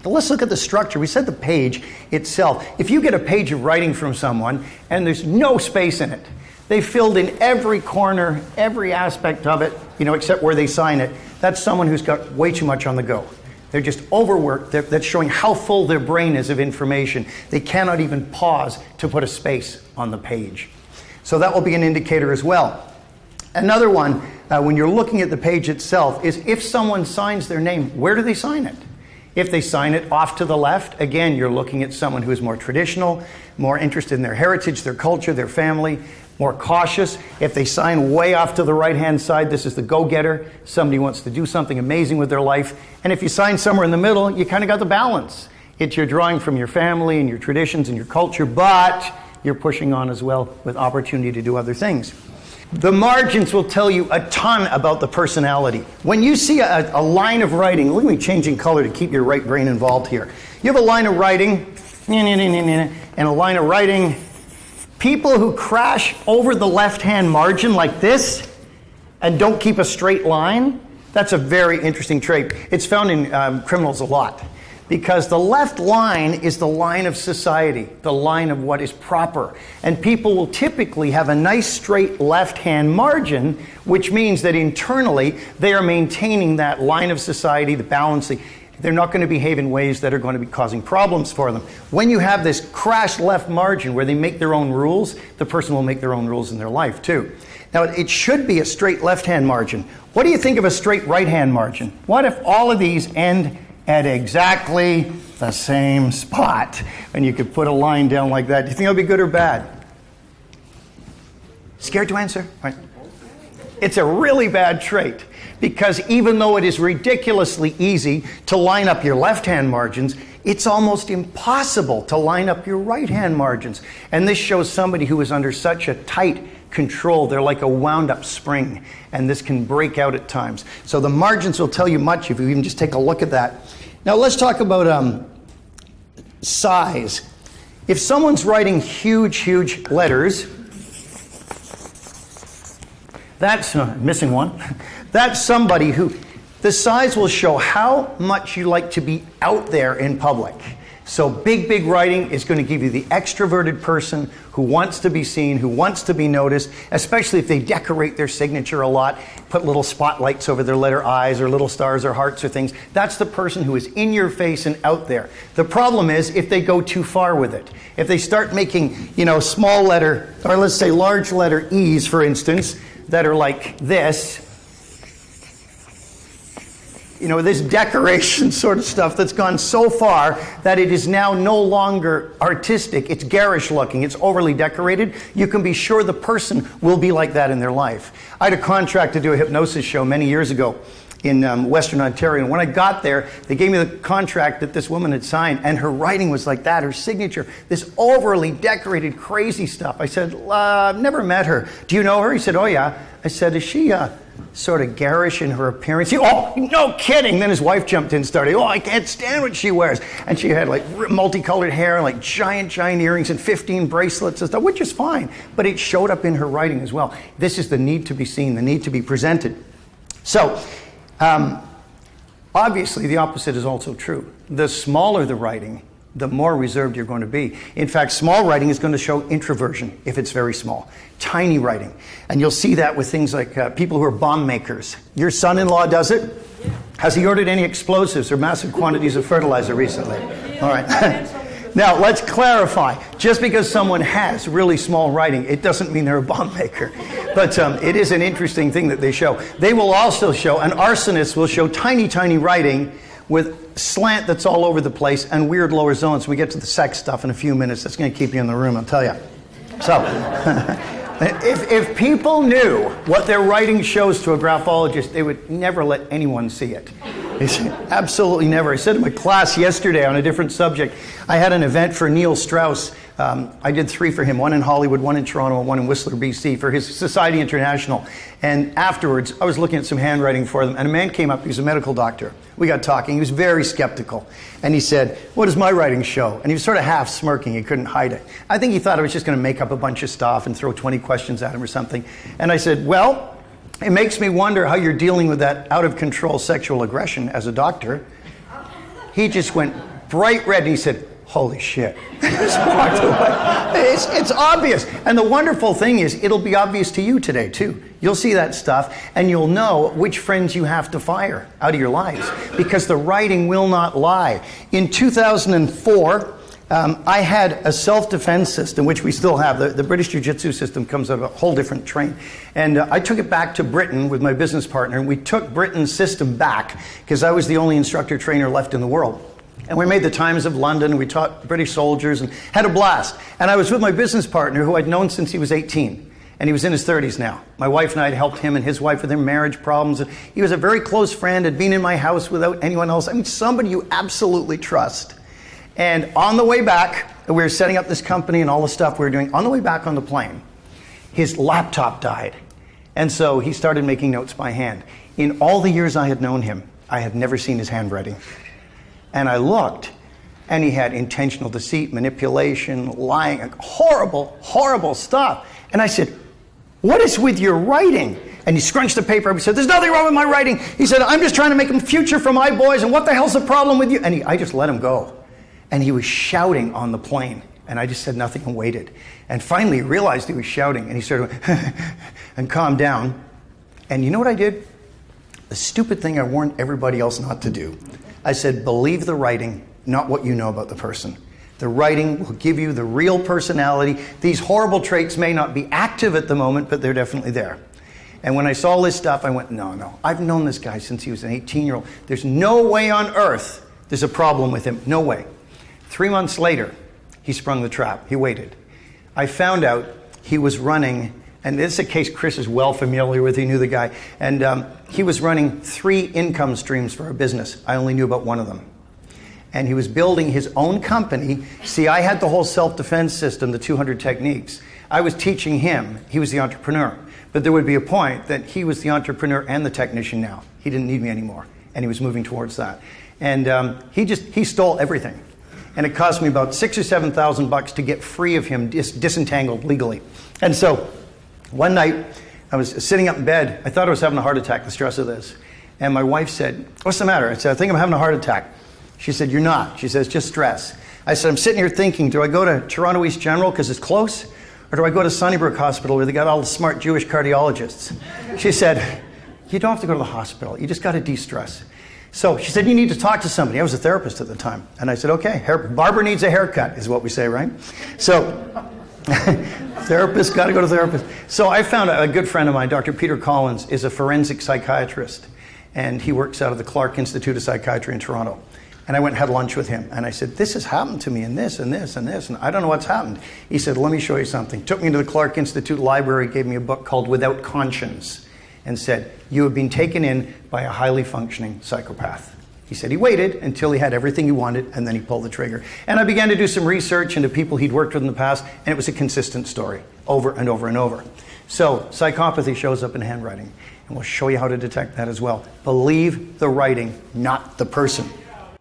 But let's look at the structure. We said the page itself. If you get a page of writing from someone and there's no space in it, they filled in every corner, every aspect of it, except where they sign it, that's someone who's got way too much on the go. They're just overworked. That's showing how full their brain is of information. They cannot even pause to put a space on the page. So that will be an indicator as well. Another one, when you're looking at the page itself, is if someone signs their name, where do they sign it? If they sign it off to the left, again, you're looking at someone who is more traditional, more interested in their heritage, their culture, their family, more cautious. If they sign way off to the right-hand side, this is the go-getter. Somebody wants to do something amazing with their life. And if you sign somewhere in the middle, you kind of got the balance. You're drawing from your family and your traditions and your culture, but you're pushing on as well with opportunity to do other things. The margins will tell you a ton about the personality. When you see a line of writing, look at me changing color to keep your right brain involved here. You have a line of writing, and a line of writing. People who crash over the left-hand margin like this and don't keep a straight line, that's a very interesting trait. It's found in criminals a lot. Because the left line is the line of society, the line of what is proper. And people will typically have a nice straight left-hand margin, which means that internally they are maintaining that line of society, the balancing. They're not going to behave in ways that are going to be causing problems for them. When you have this crashed left margin where they make their own rules, the person will make their own rules in their life too. Now, it should be a straight left-hand margin. What do you think of a straight right-hand margin? What if all of these end at exactly the same spot, and you could put a line down like that? Do you think it would be good or bad? Scared to answer? Right. It's a really bad trait, because even though it is ridiculously easy to line up your left-hand margins, it's almost impossible to line up your right-hand margins. And this shows somebody who is under such a tight control. They're like a wound-up spring, and this can break out at times. So the margins will tell you much if you even just take a look at that. Now let's talk about size. If someone's writing huge letters, that's missing one. That's somebody who, the size will show how much you like to be out there in public. So big writing is going to give you the extroverted person who wants to be seen, who wants to be noticed, especially if they decorate their signature a lot, put little spotlights over their letter I's or little stars or hearts or things. That's the person who is in your face and out there. The problem is if they go too far with it. If they start making, small letter, or let's say large letter E's, for instance, that are like this, this decoration sort of stuff that's gone so far that it is now no longer artistic. It's garish looking. It's overly decorated. You can be sure the person will be like that in their life. I had a contract to do a hypnosis show many years ago in Western Ontario. And when I got there, they gave me the contract that this woman had signed, and her writing was like that, her signature, this overly decorated, crazy stuff. I said, I've never met her. Do you know her? He said, oh yeah. I said, is she sort of garish in her appearance? Oh, no kidding. Then his wife jumped in and started, I can't stand what she wears. And she had like multicolored hair and like giant earrings and 15 bracelets and stuff, which is fine. But it showed up in her writing as well. This is the need to be seen, the need to be presented. So, obviously the opposite is also true. The smaller the writing, the more reserved you're going to be. In fact, small writing is going to show introversion if it's very small. Tiny writing. And you'll see that with things like people who are bomb makers. Your son-in-law does it? Yeah. Has he ordered any explosives or massive quantities of fertilizer recently? Yeah. All right. Now, let's clarify. Just because someone has really small writing, it doesn't mean they're a bomb maker. But it is an interesting thing that they show. They will also show, an arsonist will show tiny writing with slant that's all over the place and weird lower zones. We get to the sex stuff in a few minutes. That's going to keep you in the room, I'll tell you. So, if people knew what their writing shows to a graphologist, they would never let anyone see it. Absolutely never. I said to my class yesterday on a different subject, I had an event for Neil Strauss. I did 3 for him, one in Hollywood, one in Toronto, and one in Whistler, BC, for his Society International. And afterwards, I was looking at some handwriting for them, and a man came up, he was a medical doctor. We got talking, he was very skeptical. And he said, what does my writing show? And he was sort of half smirking, he couldn't hide it. I think he thought I was just going to make up a bunch of stuff and throw 20 questions at him or something. And I said, well, it makes me wonder how you're dealing with that out-of-control sexual aggression as a doctor. He just went bright red. And he said, holy shit. Just walked away. It's obvious. And the wonderful thing is, it'll be obvious to you today, too. You'll see that stuff, and you'll know which friends you have to fire out of your lives, because the writing will not lie. In 2004, I had a self-defense system, which we still have. The British Jiu-Jitsu system comes out of a whole different train. And I took it back to Britain with my business partner, and we took Britain's system back because I was the only instructor trainer left in the world. And we made the Times of London, and we taught British soldiers and had a blast. And I was with my business partner, who I'd known since he was 18. And he was in his 30s now. My wife and I had helped him and his wife with their marriage problems. He was a very close friend, had been in my house without anyone else. I mean, somebody you absolutely trust. And on the way back, we were setting up this company and all the stuff we were doing. On the way back on the plane, his laptop died. And so he started making notes by hand. In all the years I had known him, I had never seen his handwriting. And I looked, and he had intentional deceit, manipulation, lying, horrible, horrible stuff. And I said, what is with your writing? And he scrunched the paper up. He said, there's nothing wrong with my writing. He said, I'm just trying to make a future for my boys, and what the hell's the problem with you? And I just let him go. And he was shouting on the plane. And I just said nothing and waited. And finally he realized he was shouting, and he started and calmed down. And you know what I did? The stupid thing I warned everybody else not to do. I said, believe the writing, not what you know about the person. The writing will give you the real personality. These horrible traits may not be active at the moment, but they're definitely there. And when I saw this stuff, I went, no. I've known this guy since he was an 18-year-old. There's no way on earth there's a problem with him. No way. 3 months later, he sprung the trap. He waited. I found out he was running, and this is a case Chris is well familiar with. He knew the guy. And he was running 3 income streams for a business. I only knew about one of them. And he was building his own company. See, I had the whole self-defense system, the 200 techniques. I was teaching him. He was the entrepreneur. But there would be a point that he was the entrepreneur and the technician now. He didn't need me anymore. And he was moving towards that. And he stole everything. And it cost me about $6,000 or $7,000 to get free of him, disentangled legally. And so one night, I was sitting up in bed. I thought I was having a heart attack, the stress of this. And my wife said, what's the matter? I said, I think I'm having a heart attack. She said, you're not. She says, just stress. I said, I'm sitting here thinking, do I go to Toronto East General because it's close? Or do I go to Sunnybrook Hospital where they got all the smart Jewish cardiologists? She said, you don't have to go to the hospital. You just got to de-stress. So she said, you need to talk to somebody. I was a therapist at the time. And I said, okay, barber needs a haircut is what we say, right? So therapist, got to go to therapist. So I found a good friend of mine, Dr. Peter Collins, is a forensic psychiatrist. And he works out of the Clark Institute of Psychiatry in Toronto. And I went and had lunch with him. And I said, this has happened to me and this and this and this. And I don't know what's happened. He said, let me show you something. Took me to the Clark Institute library, gave me a book called Without Conscience. And said, you have been taken in by a highly functioning psychopath. He said he waited until he had everything he wanted, and then he pulled the trigger. And I began to do some research into people he'd worked with in the past, and it was a consistent story, over and over and over. So psychopathy shows up in handwriting, and we'll show you how to detect that as well. Believe the writing, not the person.